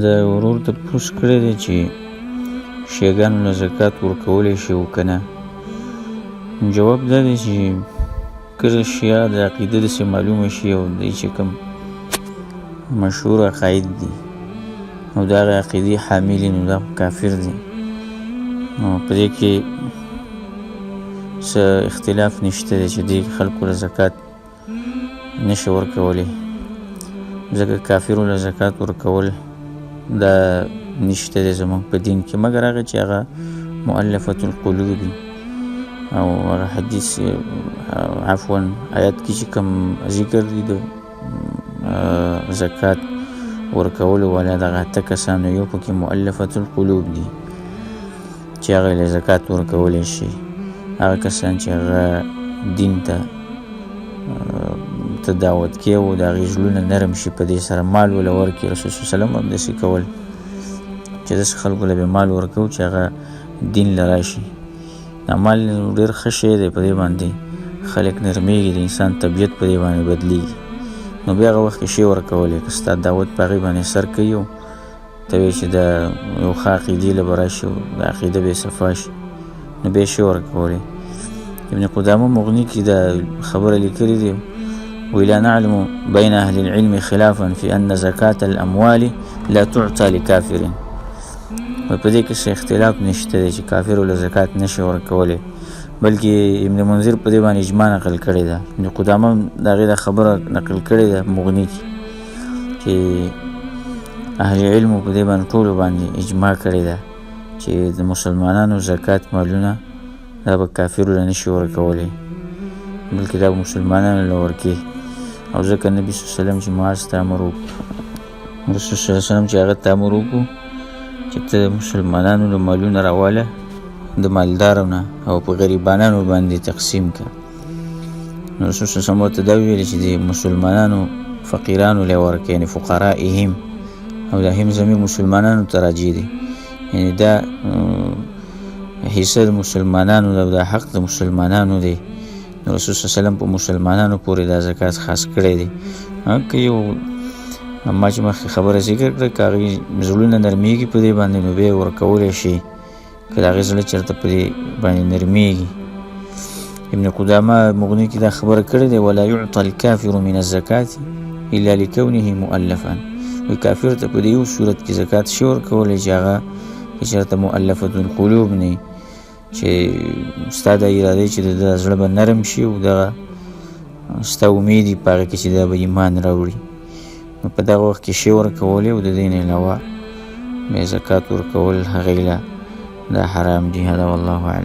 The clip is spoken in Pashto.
د ورور تپوس کړی دی چې شیګانو له زکات ورکولی شي او که نه. جواب دا دی چې کله شیعه د عقیده داسې معلومه شي او دوی چې کوم مشهور عقاید دي او د هغې عقیدې حامل نو دا کافر دی. نو په دې کې څه اختلاف نشته دی چې دې خلکو له زکات نشي ورکولی، ځکه کافرو له زکات ورکول دا نشته دی زموږ په دین کې، مګر هغه چې هغه مؤلفة القلوب دي او هغه حدیث عفوا آیات کې چې کوم ذکر دي د زکات ورکولو والا دغه اته کسانو یو پکې مؤلفة القلوب دي چې هغه له زکات ورکولی شي. هغه کسان چې هغه دین ته دعوت کې او د هغې زړونه نرم شي په دې سره مال وله ورکړي. رسول صلی الله علیه وسلم هم داسې کول چې داسې خلکو له به مال ورکوو چې هغه دین له راشي. دا مال ډېر ښه شی دی، په دې باندې خلک نرمېږي، د انسان طبیعت په دې باندې بدلیږي. نو بیا هغه وخت کې شی ورکولی که ستا دعوت په هغې باندې سر کوي او ته وایې چې د یو ښه عقیدې له به راشي او د عقیده به یې صفا شي نو بیا شی ورکولی. ابن قدامه مغني کې دا خبره لیکلې دی ولا نعلم بين أهل العلم خلافا في أن زكاة الأموال لا تعطى لكافر. په دې کې څه اختلاف نشته دی چې کافر له زکات نشي ورکولی، بلکې ابن منذر په دې باندې اجماع نقل کړې ده. ابن قدامه د هغې دا خبره نقل کړې ده مغني کې چې اهل علمو په دې باندې ټولو باندې اجماع کړې ده چې د مسلمانانو زکات مالونه دا به کافرو له نشي ورکولی، بلکې دا به مسلمانانو له ورکوي. او ځکه نبي صلی الله علیه وسلم چې معاذ ته امر وکړو، رسول صلی الله علیه وسلم چې هغه ته امر وکړو چې ته د مسلمانانو له مالونه راواله د مالدارو نه او په غریبانانو باندې تقسیم کړه. نو رسول صلی الله علیه وسلم ورته دا ویلې چې د مسلمانانو فقیرانو له ورکوي، یعنې فقرائهم، او دا هم زموږ مسلمانانو ته راجع دی، یعنې دا حصه د مسلمانانو ده او دا حق د مسلمانانو دی. رسول صلی الله علیه وسلم په مسلمانانو پورې دا زکات خاص کړی دی. که یو ما چې مخکې خبره ذکر کړه که هغې زړونه نرمېږي په دې باندې نو بیا یې ورکولی شي، که د هغې زړه چېرته په دې باندې نرمېږي. ابن قدامه مغني کې دا خبره کړې دی ولا يعطى الكافر من الزکات الا لکونه مؤلفا. وایي کافر ته په دې یو صورت کې زکات شي ورکولی چې هغه که چېرته مؤلفة القلوب نه چې ستا دا اراده چې د زړه به نرم شي او دغه ستا امید یې په هغې کې چې دا به ایمان راوړي. نو په دغه وخت کې شی ورکولی او د دې نه علاوه بیا زکات ورکول هغې له دا حرام دي. هذا والله اعلم.